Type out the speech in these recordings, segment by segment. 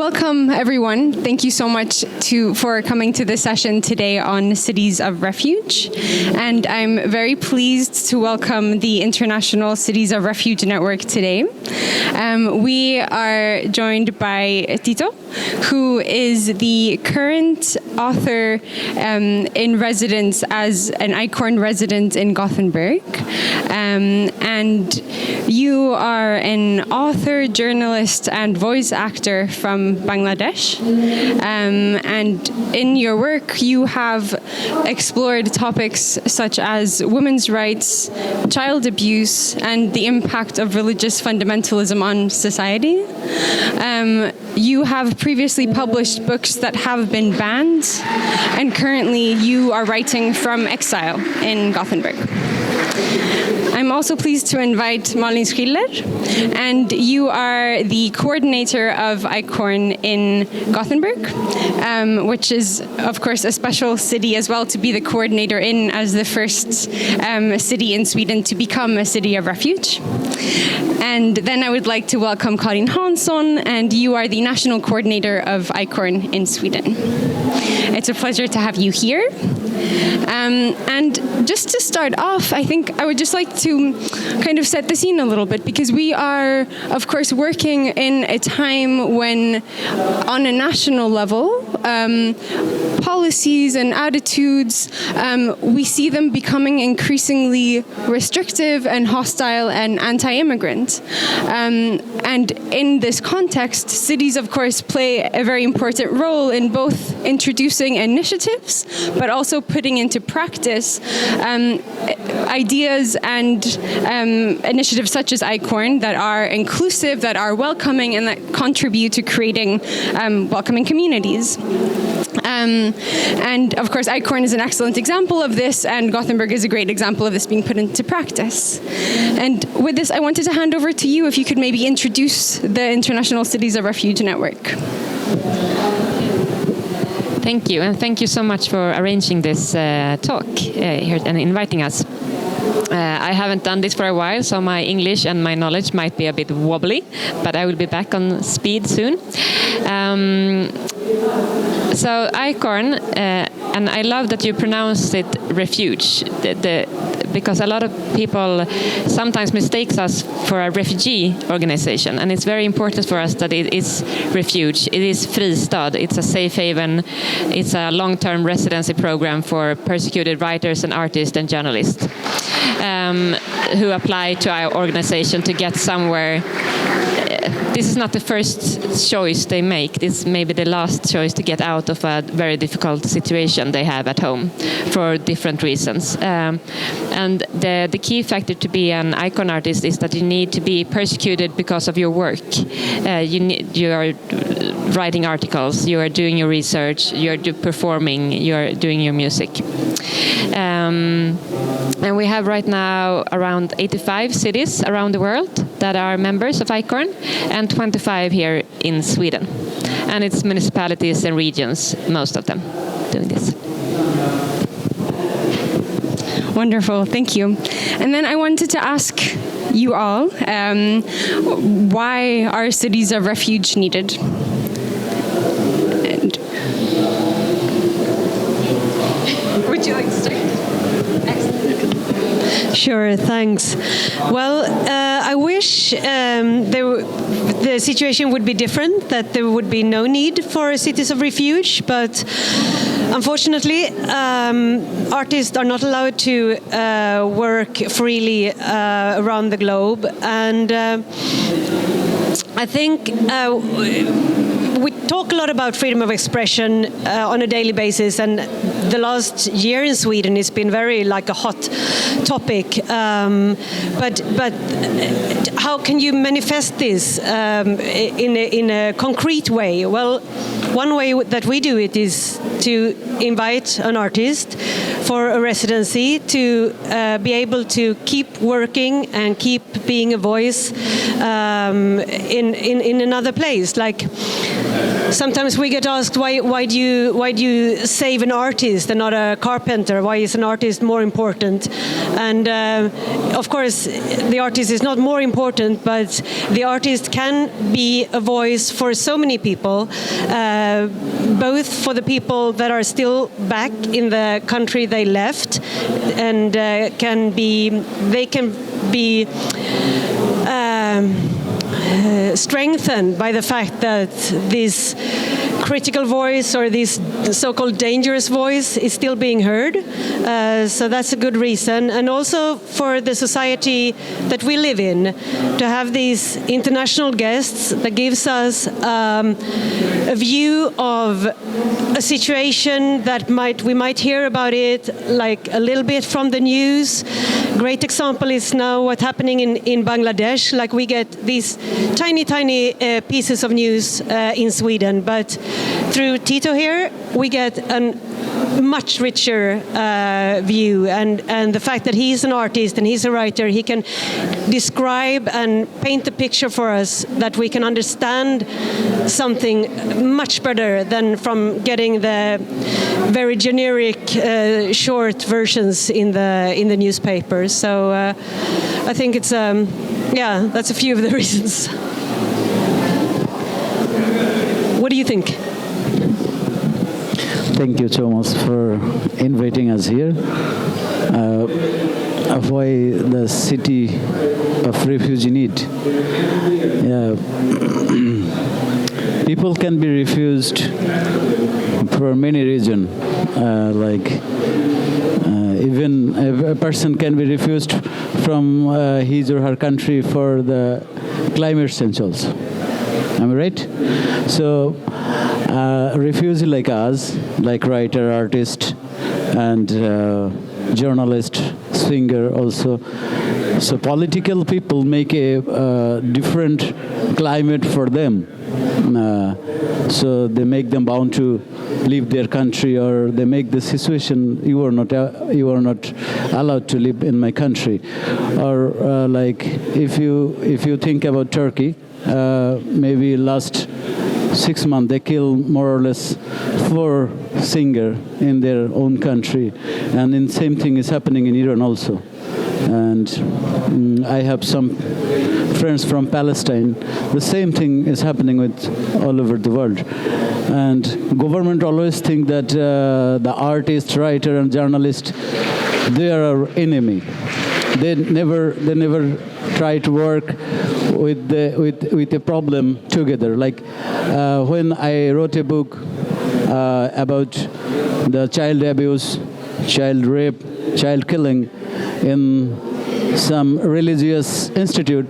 Welcome, everyone. Thank you so much for coming to this session today on Cities of Refuge. And I'm very pleased to welcome the International Cities of Refuge Network today. We are joined by Tito, who is the current author in residence as an ICORN resident in Gothenburg. And you are an author, journalist, and voice actor from Bangladesh. And in your work, you have explored topics such as women's rights, child abuse, and the impact of religious fundamentalism on society. You have previously published books that have been banned, and currently you are writing from Exile in Gothenburg. I'm also pleased to invite Malin Schiller, and you are the coordinator of ICORN in Gothenburg, which is, of course, a special city as well to be the coordinator in as the first city in Sweden to become a city of refuge. And then I would like to welcome Karin Hansson, and you are the national coordinator of ICORN in Sweden. It's a pleasure to have you here. And just to start off, I think I would just like to kind of set the scene a little bit, because we are, of course, working in a time when, on a national level, policies and attitudes, we see them becoming increasingly restrictive and hostile and anti-immigrant. And in this context, cities, of course, play a very important role in both introducing initiatives, but also putting into practice ideas and initiatives such as ICORN that are inclusive, that are welcoming, and that contribute to creating welcoming communities. And of course, ICORN is an excellent example of this, and Gothenburg is a great example of this being put into practice. And with this, I wanted to hand over to you, if you could maybe introduce the International Cities of Refuge Network. Thank you, and thank you so much for arranging this talk here and inviting us. I haven't done this for a while, so my English and my knowledge might be a bit wobbly, but I will be back on speed soon. So ICORN, and I love that you pronounced it refuge, because a lot of people sometimes mistake us for a refugee organization, and it's very important for us that it is refuge. It is fristad. It's a safe haven. It's a long-term residency program for persecuted writers and artists and journalists who apply to our organization to get somewhere. This is not the first choice they make. This may be the last choice to get out of a very difficult situation they have at home for different reasons. And the key factor to be an ICORN artist is that you need to be persecuted because of your work. You are writing articles, you are doing your research, you are performing, you are doing your music. And we have right now around 85 cities around the world that are members of ICORN, and 25 here in Sweden. And it's municipalities and regions, most of them, doing this. Wonderful, thank you. And then I wanted to ask you all, why are cities of refuge needed? And would you like to start? Sure, thanks. Well, I wish the situation would be different, that there would be no need for cities of refuge, but unfortunately, artists are not allowed to work freely around the globe, and I think we talk a lot about freedom of expression on a daily basis, and the last year in Sweden has been very like a hot topic. But how can you manifest this in a concrete way? Well, one way that we do it is to invite an artist for a residency to be able to keep working and keep being a voice in another place. Like sometimes we get asked, why do you save an artist and not a carpenter? Why is an artist more important? And of course, the artist is not more important, but the artist can be a voice for so many people, both for the people that are still back in the country they left, and they can be strengthened by the fact that this critical voice or this so-called dangerous voice is still being heard. So that's a good reason. And also for the society that we live in, to have these international guests that gives us a view of a situation that we might hear about it like a little bit from the news. Great example is now what's happening in Bangladesh. Like we get these tiny pieces of news in Sweden, but through Tito here we get a much richer view, and the fact that he's an artist and he's a writer, he can describe and paint a picture for us that we can understand something much better than from getting the very generic short versions in the newspapers. So I think it's that's a few of the reasons. What do you think? Thank you, Thomas, for inviting us here. Why the City of Refuge need? Yeah. People can be refused for many reasons. Even a person can be refused from his or her country for the climate change also. Am I right? So, refugees like us, like writer, artist, and journalist, singer also. So political people make a different climate for them. So they make them bound to leave their country, or they make the situation you are not allowed to live in my country. Or like if you think about Turkey, maybe last 6 months they killed more or less 4 singers in their own country, and the same thing is happening in Iran also. And I have some friends from Palestine. The same thing is happening with all over the world. And government always think that the artist, writer, and journalist, they are our enemy. They never try to work with a problem together. Like when I wrote a book about the child abuse, child rape, child killing in some religious institute,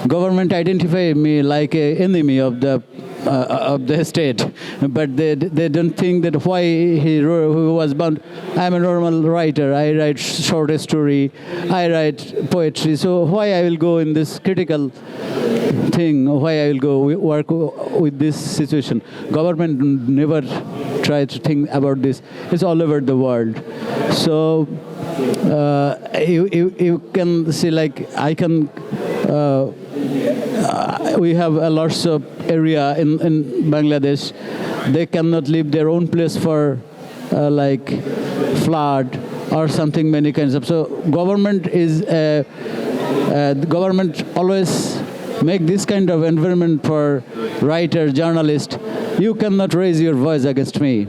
government identify me like an enemy of the state, but they don't think that why who was bound. I'm a normal writer. I write short story. I write poetry. So why I will go in this critical thing? Why I will go work with this situation? Government never try to think about this. It's all over the world. So you can see, like I can. We have a lots of area in Bangladesh. They cannot leave their own place for like flood or something, many kinds of. So government always make this kind of environment for writer, journalist. You cannot raise your voice against me.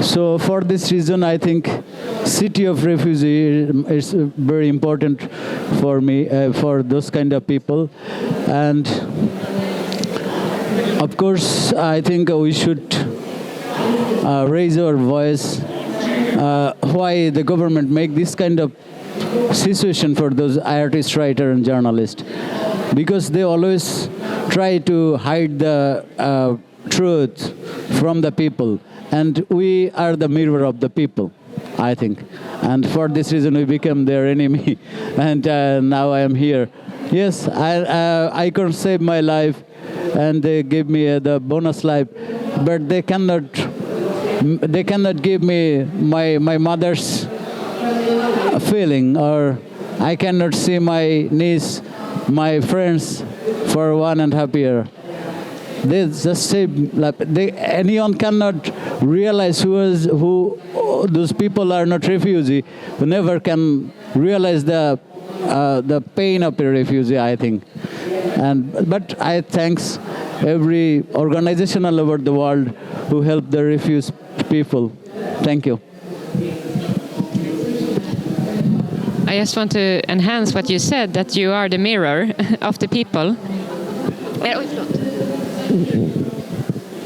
So for this reason, I think City of Refuge is very important for me, for those kind of people. And of course, I think we should raise our voice. Why the government make this kind of situation for those artists, writer, and journalists? Because they always try to hide the truth from the people. And we are the mirror of the people, I think. And for this reason, we became their enemy. And now I am here. Yes, ICORN saved my life, and they gave me the bonus life. but they cannot give me my mother's feeling, or I cannot see my niece, my friends for 1.5 years. They just say, like, anyone cannot realize who those people are not refugee, who never can realize the pain of a refugee, I think. But I thanks every organization all over the world who help the refugee people. Thank you. I just want to enhance what you said, that you are the mirror of the people.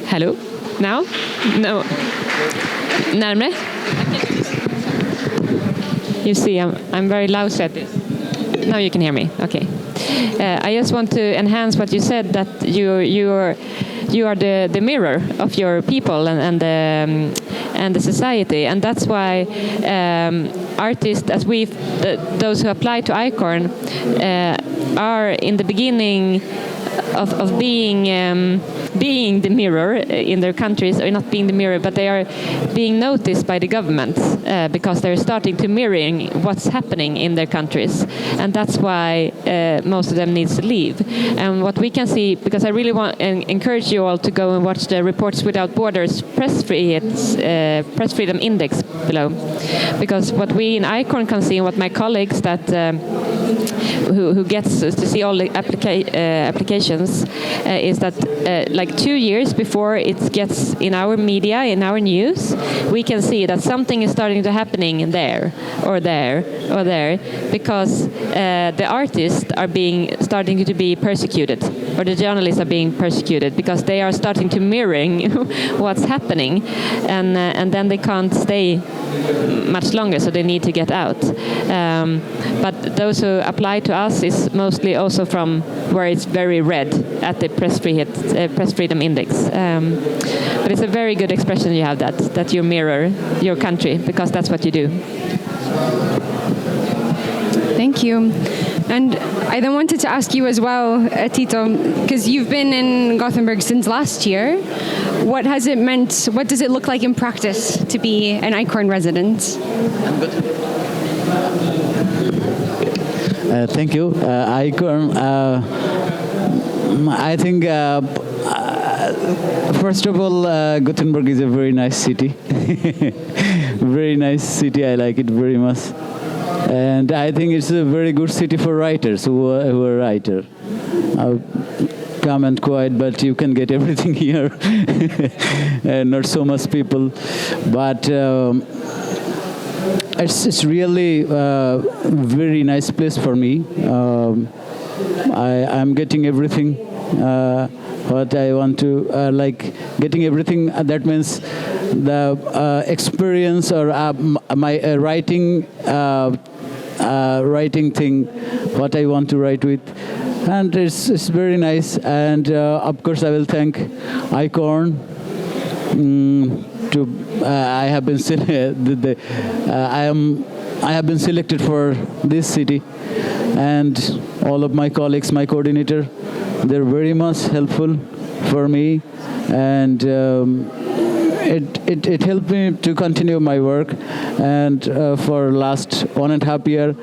Hello? Now? No. Närmare? You see, I'm very loud at this. Now you can hear me. Okay. I just want to enhance what you said, that you are the mirror of your people and the society, and that's why artists, as those who apply to ICORN, are in the beginning of being the mirror in their countries, or not being the mirror, but they are being noticed by the government because they're starting to mirroring what's happening in their countries, and that's why most of them needs to leave. And what we can see, because I really want and encourage you all to go and watch the Reporters Without Borders press freedom index below, because what we in ICORN can see, and what my colleagues that who gets to see all the applications is that like 2 years before it gets in our media, in our news, we can see that something is starting to happening there or there or there, because the artists are starting to be persecuted, or the journalists are being persecuted, because they are starting to mirroring what's happening, and then they can't stay much longer, so they need to get out. But those who apply to us is mostly also from where it's very red at the press freedom index. But it's a very good expression you have, that you mirror your country, because that's what you do. Thank you. And I then wanted to ask you as well, Tito, because you've been in Gothenburg since last year. What has it meant? What does it look like in practice to be an ICORN resident? Thank you. ICORN, I think, first of all, Gothenburg is a very nice city. Very nice city. I like it very much. And I think it's a very good city for writers who are writers. Calm and quiet, but you can get everything here. And not so much people. But it's really a very nice place for me. I'm getting everything what I want to, like getting everything. That means the experience or my writing thing, what I want to write with. And it's very nice. And of course, I will thank ICORN. I have been selected for this city, and all of my colleagues, my coordinator, they're very much helpful for me, and it helped me to continue my work. And for last 1.5 years,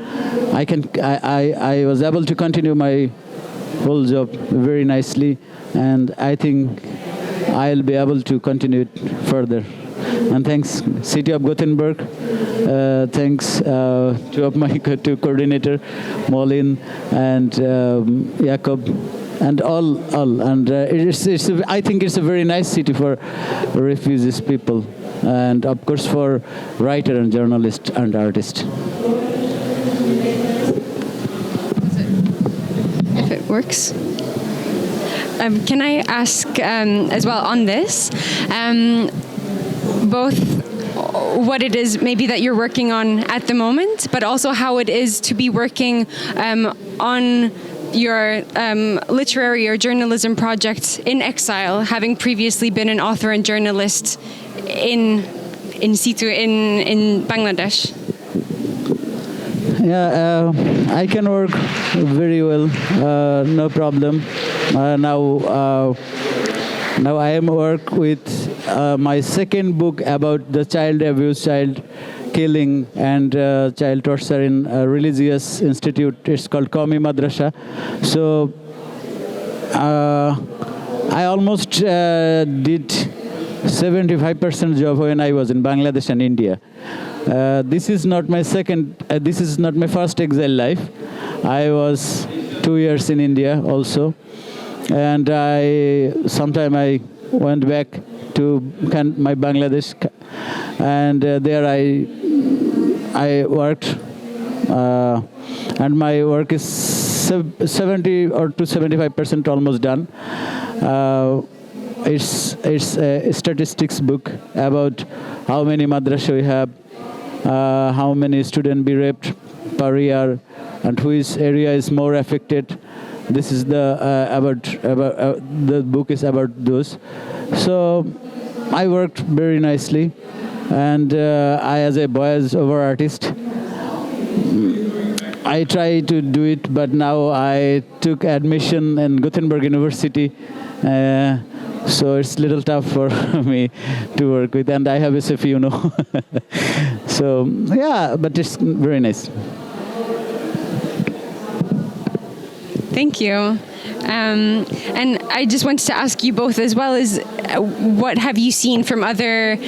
I was able to continue my whole job very nicely, and I think I'll be able to continue it further. And thanks, City of Gothenburg. Thanks to my two coordinator, Molin and Jakob, and all. And I think it's a very nice city for refugees people, and of course for writer and journalist and artist. If it works. Can I ask as well on this, both what it is maybe that you're working on at the moment, but also how it is to be working on your literary or journalism project in exile, having previously been an author and journalist in situ in Bangladesh? Yeah, I can work very well, no problem. Now Now I am work with my second book about the child abuse, child killing, and child torture in a religious institute. It's called Qawmi Madrasa. So I almost did 75% job when I was in Bangladesh and India. This is not my first exile life. I was 2 years in India also, and sometime I went back to my Bangladesh, and there I worked, and my work is 70 or to 75% almost done. It's a statistics book about how many madrasa we have, how many students be raped per year, and which area is more affected. This is the the book is about those. So I worked very nicely, and I, as a voice-over artist, I try to do it, but now I took admission in Gothenburg University. So it's a little tough for me to work with, and I have SF, you know. So yeah, but it's very nice. Thank you. And I just wanted to ask you both as well, is what have you seen from other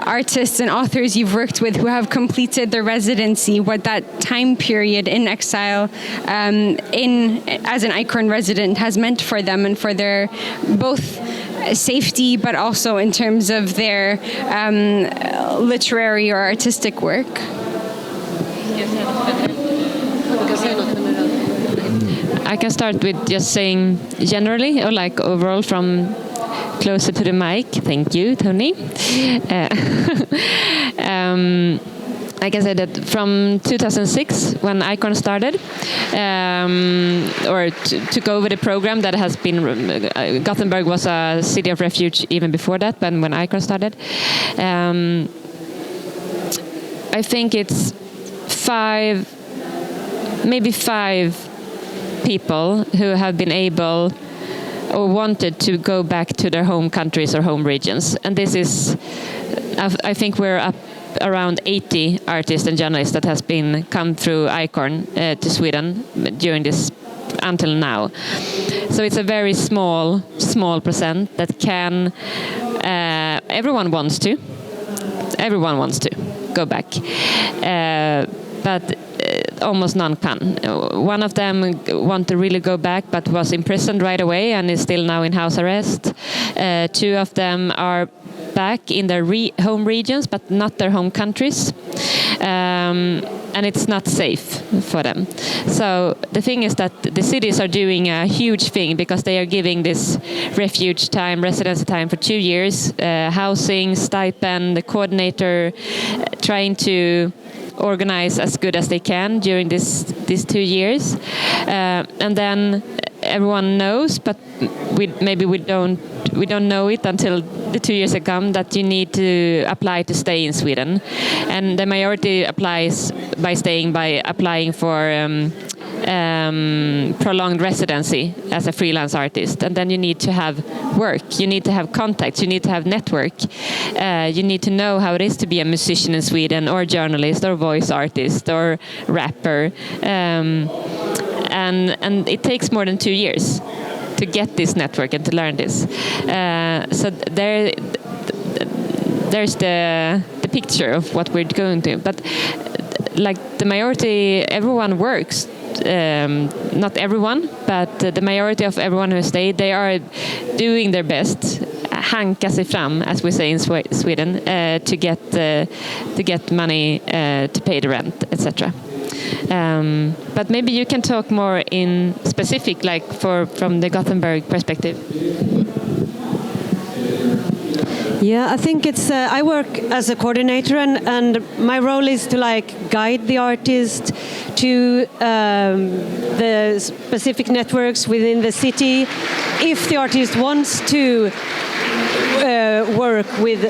artists and authors you've worked with who have completed their residency, what that time period in exile as an ICORN resident has meant for them and for their both safety, but also in terms of their literary or artistic work? I can start with just saying generally, or like overall from closer to the mic. Thank you, Tony. I can say that from 2006, when ICORN started, or took over the program that has been, Gothenburg was a city of refuge even before that, but when ICORN started, I think it's maybe five people who have been able or wanted to go back to their home countries or home regions. And this is, I think we're up around 80 artists and journalists that has come through ICORN to Sweden during this until now. So it's a very small percent that can, everyone wants to go back. But almost none can. One of them want to really go back but was imprisoned right away and is still now in house arrest. Two of them are back in their home regions but not their home countries. And it's not safe for them. So the thing is that the cities are doing a huge thing because they are giving this refuge time, residency time for 2 years, housing, stipend, the coordinator, trying to organize as good as they can during these 2 years, and then everyone knows, but we don't know it until the 2 years have come, that you need to apply to stay in Sweden, and the majority applies by applying for prolonged residency as a freelance artist, and then you need to have work, you need to have contacts, you need to have network, you need to know how it is to be a musician in Sweden, or journalist, or voice artist, or rapper, and it takes more than 2 years to get this network and to learn this. So there's the picture of what we're going to, but like the majority, everyone works. Not everyone, but the majority of everyone who stayed, they are doing their best, hanka sig fram, as we say in Sweden, to get money to pay the rent, etc. But maybe you can talk more in specific, like from the Gothenburg perspective. Yeah, I think it's. I work as a coordinator, and my role is to like guide the artist to the specific networks within the city, if the artist wants to work with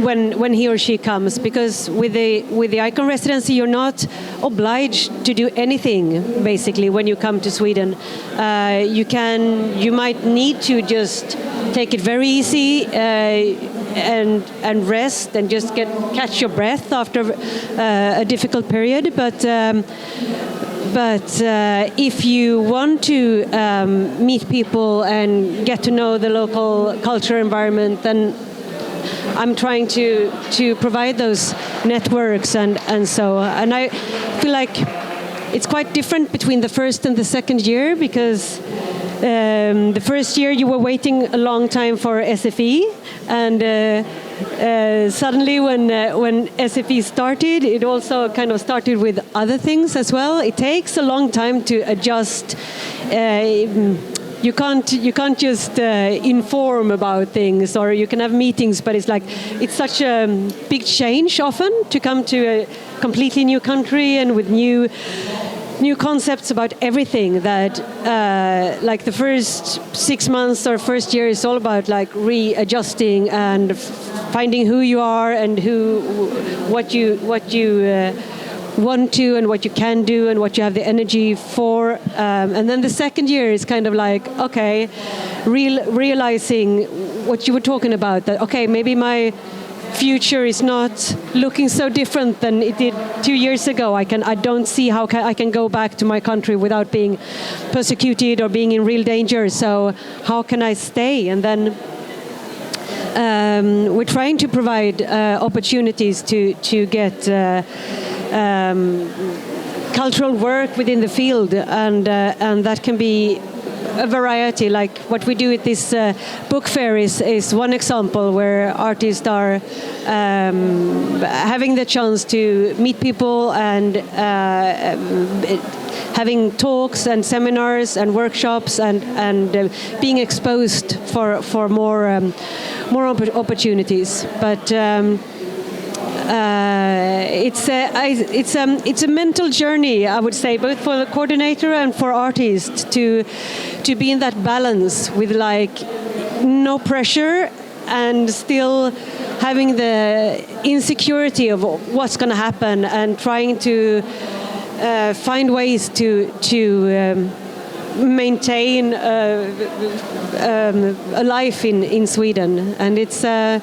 when he or she comes, because with the ICORN residency you're not obliged to do anything basically when you come to Sweden. You might need to just take it very easy and rest and just catch your breath after a difficult period, but if you want to meet people and get to know the local culture environment, then I'm trying to provide those networks and I feel like it's quite different between the first and the second year, because the first year you were waiting a long time for SFE, and suddenly when SFE started, it also kind of started with other things as well. It takes a long time to adjust. You can't just inform about things, or you can have meetings, but it's such a big change often to come to a completely new country and with new concepts about everything, that like the first 6 months or first year is all about like readjusting and finding who you are and what you want to and what you can do and what you have the energy for, and then the second year is kind of like, okay, realizing what you were talking about, that okay, maybe my future is not looking so different than it did 2 years ago. I don't see how I can go back to my country without being persecuted or being in real danger. So how can I stay? And then we're trying to provide opportunities to get cultural work within the field, and that can be a variety. Like what we do at this book fair is one example, where artists are having the chance to meet people and having talks and seminars and workshops and being exposed for more opportunities. But it's a mental journey, I would say, both for the coordinator and for artists to be in that balance with like no pressure and still having the insecurity of what's going to happen, and trying to find ways to maintain a life in Sweden. And it's a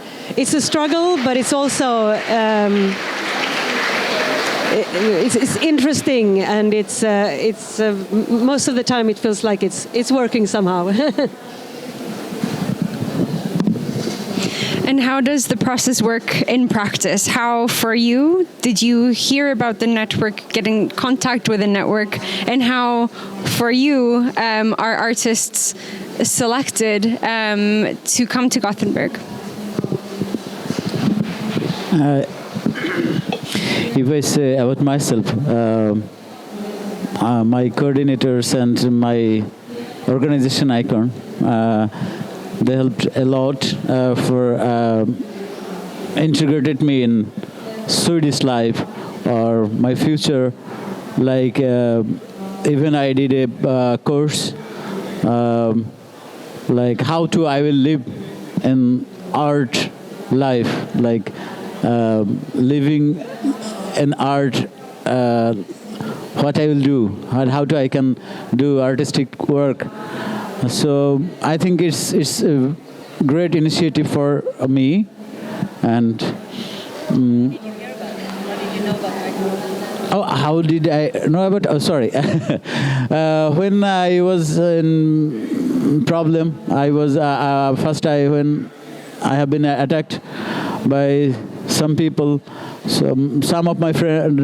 struggle, but it's also it's interesting, and it's most of the time it feels like it's working somehow. And how does the process work in practice? How, for you, did you hear about the network, get in contact with the network, and how, for you, are artists selected to come to Gothenburg? If I say about myself, my coordinators and my organization ICORN, they helped a lot for integrated me in Swedish life or my future. Like even I did a course like how to I will live in art life, like living in art, what I will do, and how I can do artistic work. So I think it's a great initiative for me. And Did you hear about it? How did you know about ICORN? oh, how did I know about? Oh, sorry. When I was in problem, I was when I have been attacked by some people. Some of my friend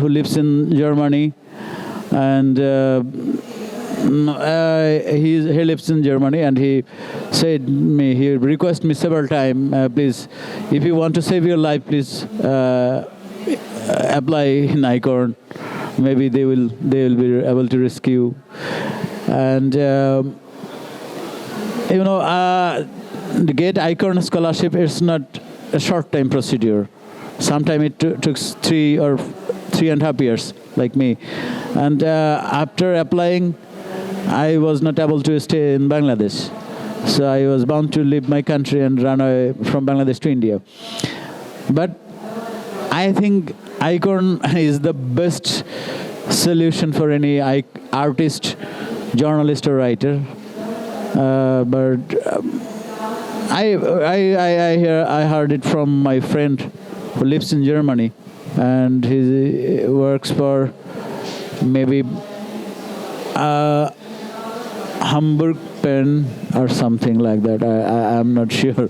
who lives in Germany, and he lives in Germany, and he requested me several times, please, if you want to save your life, please apply in ICORN. Maybe they will be able to rescue. And to get ICORN scholarship is not a short-time procedure. Sometimes it took 3 3.5 years, like me. And after applying, I was not able to stay in Bangladesh. So I was bound to leave my country and run away from Bangladesh to India. But I think ICORN is the best solution for any artist, journalist, or writer. I heard it from my friend who lives in Germany, and he works for maybe Hamburg Pen or something like that. I'm not sure.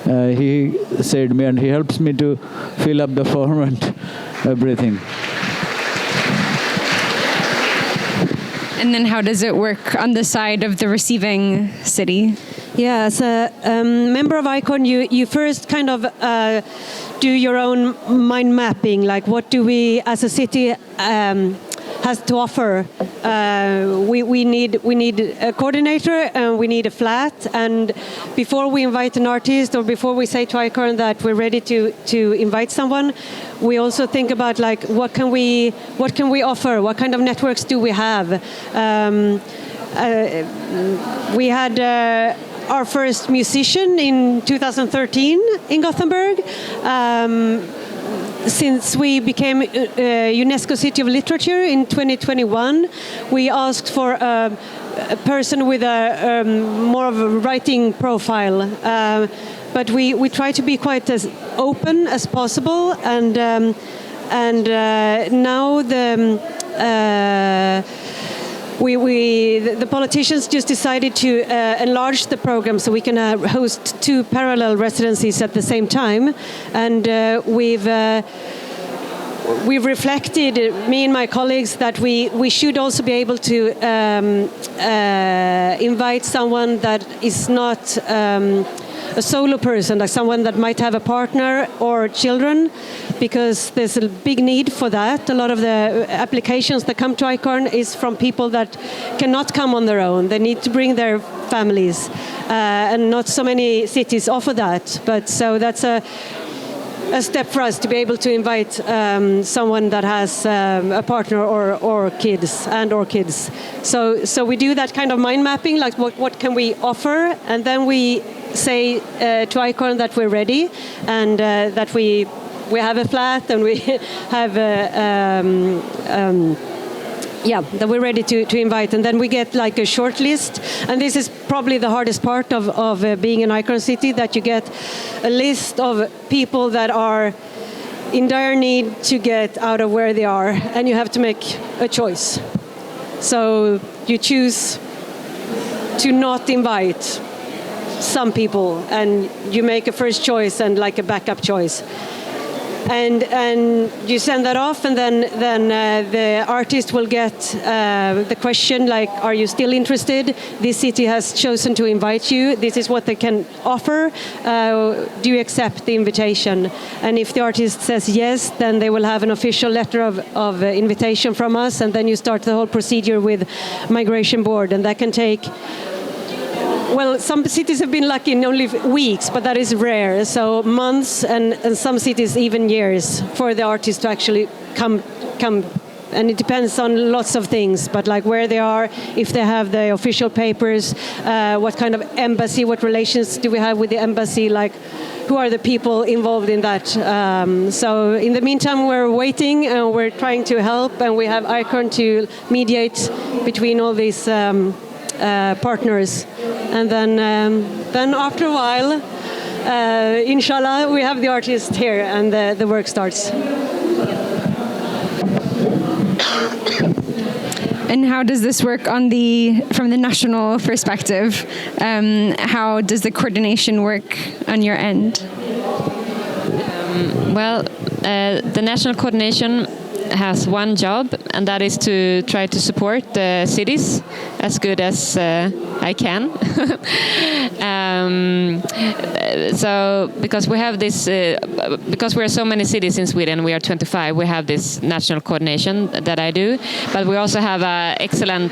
He said me, and he helps me to fill up the form and everything. And then how does it work on the side of the receiving city? Yeah, as a member of ICORN, you first kind of do your own mind mapping, like what do we as a city has to offer. We need a coordinator and we need a flat, and before we invite an artist or before we say to ICORN that we're ready to invite someone, we also think about like what can we offer, what kind of networks do we have. We had our first musician in 2013 in Gothenburg. Since we became UNESCO City of Literature in 2021, we asked for a person with a more of a writing profile. But we try to be quite as open as possible, and now the politicians just decided to enlarge the program so we can host 2 parallel residencies at the same time, and we've reflected, me and my colleagues, that we should also be able to invite someone that is not a solo person, like someone that might have a partner or children, because there's a big need for that. A lot of the applications that come to ICORN is from people that cannot come on their own. They need to bring their families, and not so many cities offer that. But so that's a step for us to be able to invite someone that has a partner or kids. So we do that kind of mind mapping, like what can we offer, and then we say to ICORN that we're ready, and that we have a flat, and we have that we're ready to invite, and then we get like a short list. And this is probably the hardest part of being an ICORN city, that you get a list of people that are in dire need to get out of where they are, and you have to make a choice. So you choose to not invite some people, and you make a first choice and like a backup choice, and you send that off, and then the artist will get the question like, are you still interested? This city has chosen to invite you. This is what they can offer. Do you accept the invitation? And if the artist says yes, then they will have an official letter of invitation from us, and then you start the whole procedure with migration board, and that can take, well, some cities have been lucky in only weeks, but that is rare. So months, and some cities even years for the artist to actually come. And it depends on lots of things, but like where they are, if they have the official papers, what kind of embassy, what relations do we have with the embassy, like who are the people involved in that. So in the meantime, we're waiting, and we're trying to help, and we have ICORN to mediate between all these partners. And then after a while, inshallah, we have the artist here, and the work starts. And how does this work from the national perspective? How does the coordination work on your end? The national coordination has one job, and that is to try to support the cities as good as I can. So because we have this, because we are so many cities in Sweden, we are 25, we have this national coordination that I do, but we also have an excellent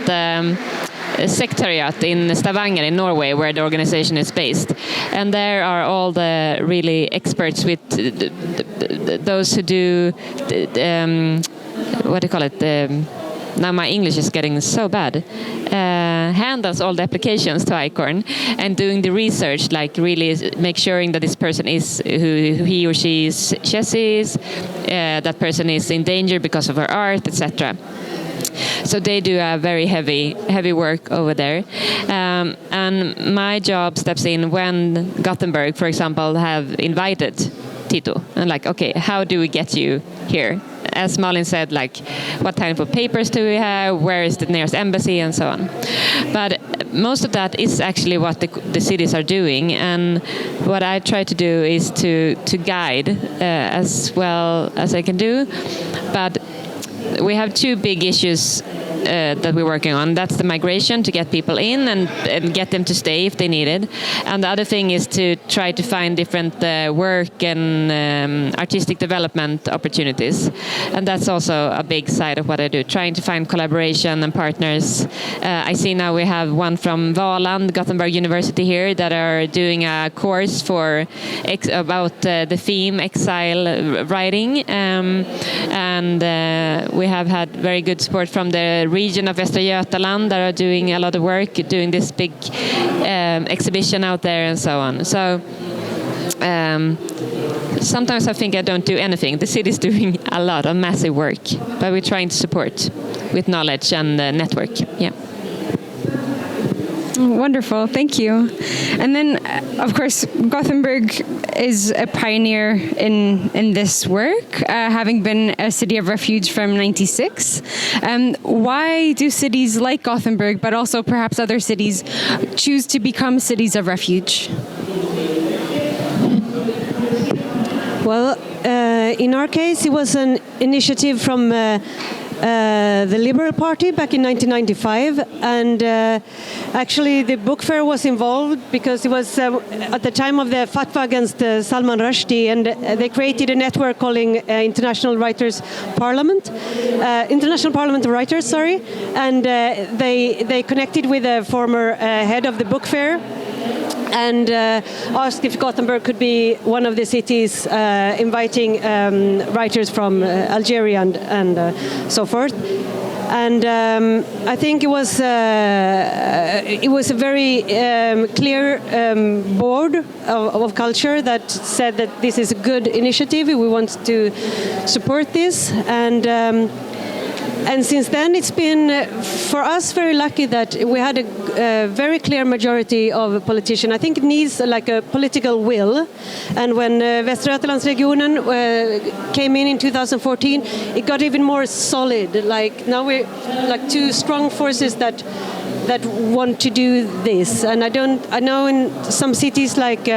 secretariat in Stavanger in Norway, where the organization is based. And there are all the really experts with those who do, what do you call it? Now my English is getting so bad. Handles all the applications to ICORN and doing the research, like really make sure that this person is who he or she is, that person is in danger because of her art, etc. So they do a very heavy work over there. And my job steps in when Gothenburg, for example, have invited Tito. And like, okay, how do we get you here? As Malin said, like, what type of papers do we have? Where is the nearest embassy, and so on. But most of that is actually what the cities are doing, and what I try to do is to guide as well as I can do. But we have two big issues that we're working on. That's the migration, to get people in and get them to stay if they need it. And the other thing is to try to find different work and artistic development opportunities. And that's also a big side of what I do, trying to find collaboration and partners. I see now we have one from Valand, Gothenburg University here, that are doing a course for about the theme Exile writing. And we have had very good support from the region of Västra Götaland that are doing a lot of work, doing this big exhibition out there and so on. So sometimes I think I don't do anything. The city is doing a lot of massive work, but we're trying to support with knowledge and network. Yeah. Wonderful, thank you. And then, of course, Gothenburg is a pioneer in this work, having been a city of refuge from '96. Why do cities like Gothenburg, but also perhaps other cities, choose to become cities of refuge? Well, in our case, it was an initiative from the Liberal Party back in 1995, and actually the book fair was involved because it was at the time of the fatwa against Salman Rushdie, and they created a network calling International Parliament of Writers, sorry, and they connected with a former head of the book fair and asked if Gothenburg could be one of the cities inviting writers from Algeria and so forth. And I think it was a very clear board of culture that said that this is a good initiative. We want to support this, and since then, it's been, for us, very lucky that we had a very clear majority of politicians. I think it needs like a political will. And when Västra Götalandsregionen came in 2014, it got even more solid. Like now we're like two strong forces that want to do this. And I know in some cities, like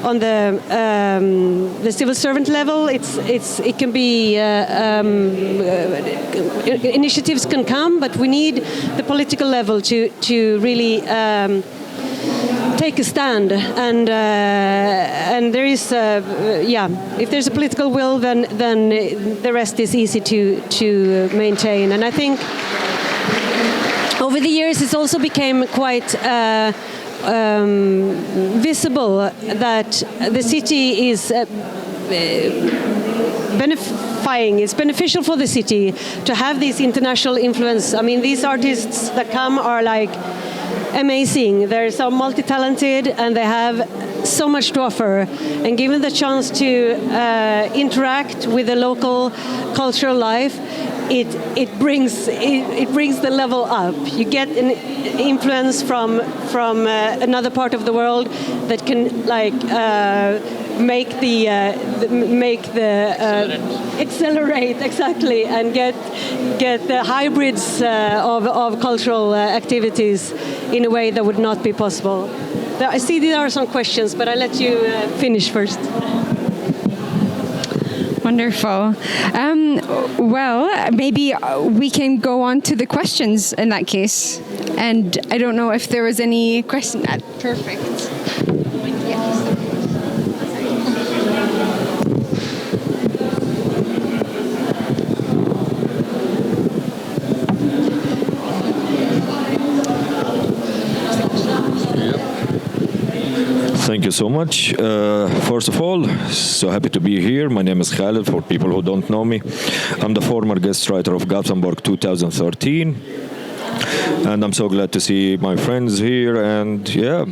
on the civil servant level, it can be initiatives can come, but we need the political level to really take a stand. And there is if there's a political will, then the rest is easy to maintain. And I think over the years, it's also became quite visible that the city is it's beneficial for the city to have this international influence. I mean, these artists that come are like amazing. They're so multi-talented and they have so much to offer. And given the chance to interact with the local cultural life, it brings the level up. You get an influence from another part of the world that can like make the accelerate exactly, and get the hybrids of cultural activities in a way that would not be possible. I see there are some questions, but I'll let you finish first. Wonderful. Well, maybe we can go on to the questions in that case. And I don't know if there was any question. Perfect. Thank you so much. First of all, so happy to be here. My name is Khaled, for people who don't know me. I'm the former guest writer of Gothenburg 2013. And I'm so glad to see my friends here. And yeah,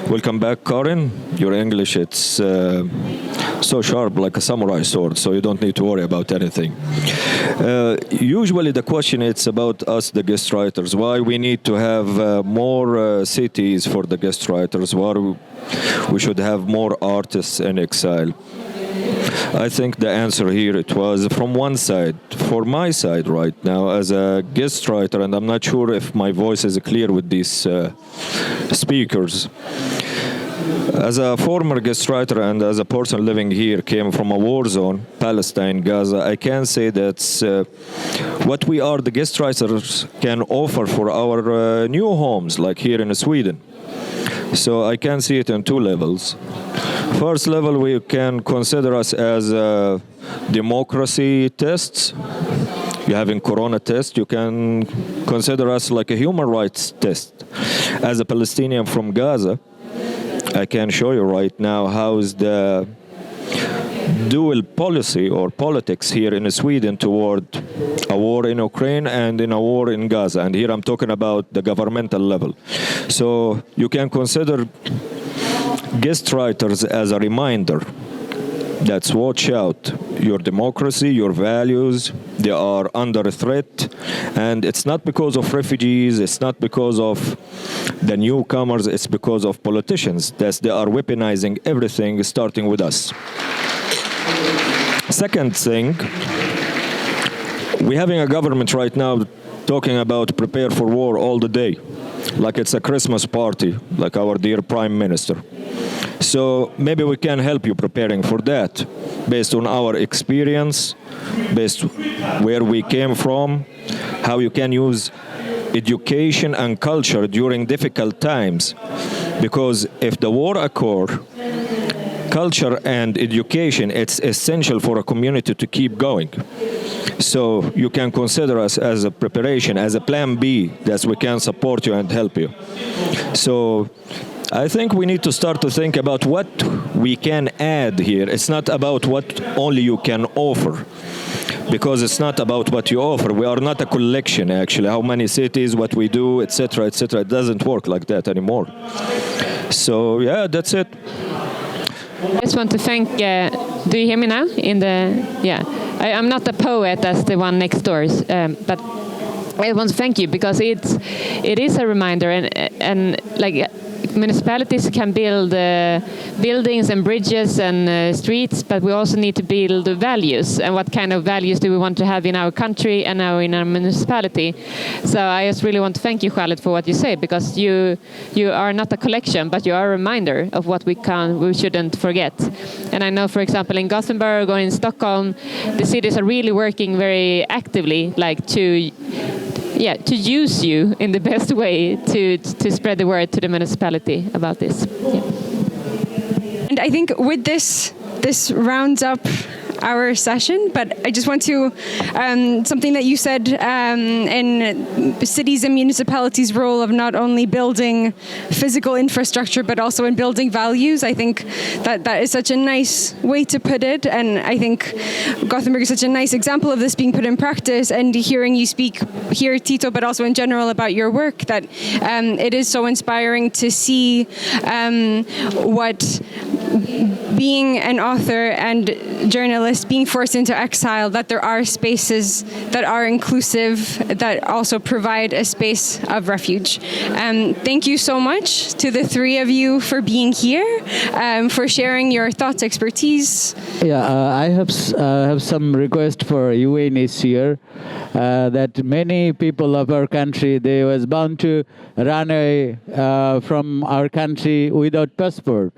welcome back, Karin. Your English, it's so sharp like a samurai sword, so you don't need to worry about anything. Usually the question is about us, the guest writers, why we need to have more cities for the guest writers, why we should have more artists in exile. I think the answer here, it was from one side, for my side right now as a guest writer, and I'm not sure if my voice is clear with these speakers. As a former guest writer and as a person living here, came from a war zone, Palestine, Gaza, I can say that what we are, the guest writers, can offer for our new homes, like here in Sweden. So I can see it on two levels. First level, we can consider us as democracy tests. You have in Corona test, you can consider us like a human rights test. As a Palestinian from Gaza, I can show you right now how is the dual policy or politics here in Sweden toward a war in Ukraine and in a war in Gaza. And here I'm talking about the governmental level. So you can consider guest writers as a reminder that's watch out. Your democracy, your values, they are under threat. And it's not because of refugees, it's not because of the newcomers, it's because of politicians that they are weaponizing everything, starting with us. Second thing, we're having a government right now talking about prepare for war all the day, like it's a Christmas party, like our dear Prime Minister. So maybe we can help you preparing for that, based on our experience, based where we came from, how you can use education and culture during difficult times. Because if the war occurs, culture and education, it's essential for a community to keep going. So you can consider us as a preparation, as a plan B, that we can support you and help you. So I think we need to start to think about what we can add here. It's not about what only you can offer, because it's not about what you offer. We are not a collection, actually. How many cities, what we do, etc., etc. It doesn't work like that anymore. So yeah, that's it. I just want to thank, do you hear me now? I'm not a poet as the one next door, but I want to thank you because it is a reminder and like municipalities can build buildings and bridges and streets, but we also need to build values. And what kind of values do we want to have in our country and now in our municipality? So I just really want to thank you, Khaled, for what you say, because you are not a collection, but you are a reminder of what we shouldn't forget. And I know, for example, in Gothenburg or in Stockholm, the cities are really working very actively, like to use you in the best way to spread the word to the municipality about this. Yeah. And I think with this rounds up our session, but I just want to, something that you said in cities and municipalities' role of not only building physical infrastructure, but also in building values. I think that is such a nice way to put it. And I think Gothenburg is such a nice example of this being put in practice, and hearing you speak here, Tito, but also in general about your work, that it is so inspiring to see what being an author and journalist, being forced into exile, that there are spaces that are inclusive, that also provide a space of refuge. Thank you so much to the three of you for being here, for sharing your thoughts, expertise. Yeah, I have some request for UNHCR that many people of our country, they was bound to run away from our country without passport.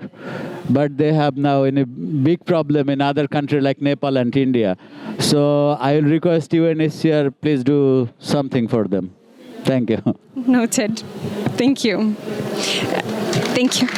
But they have now a big problem in other countries like Nepal and India. So I will request UNHCR, please do something for them. Thank you. Noted. Thank you. Thank you.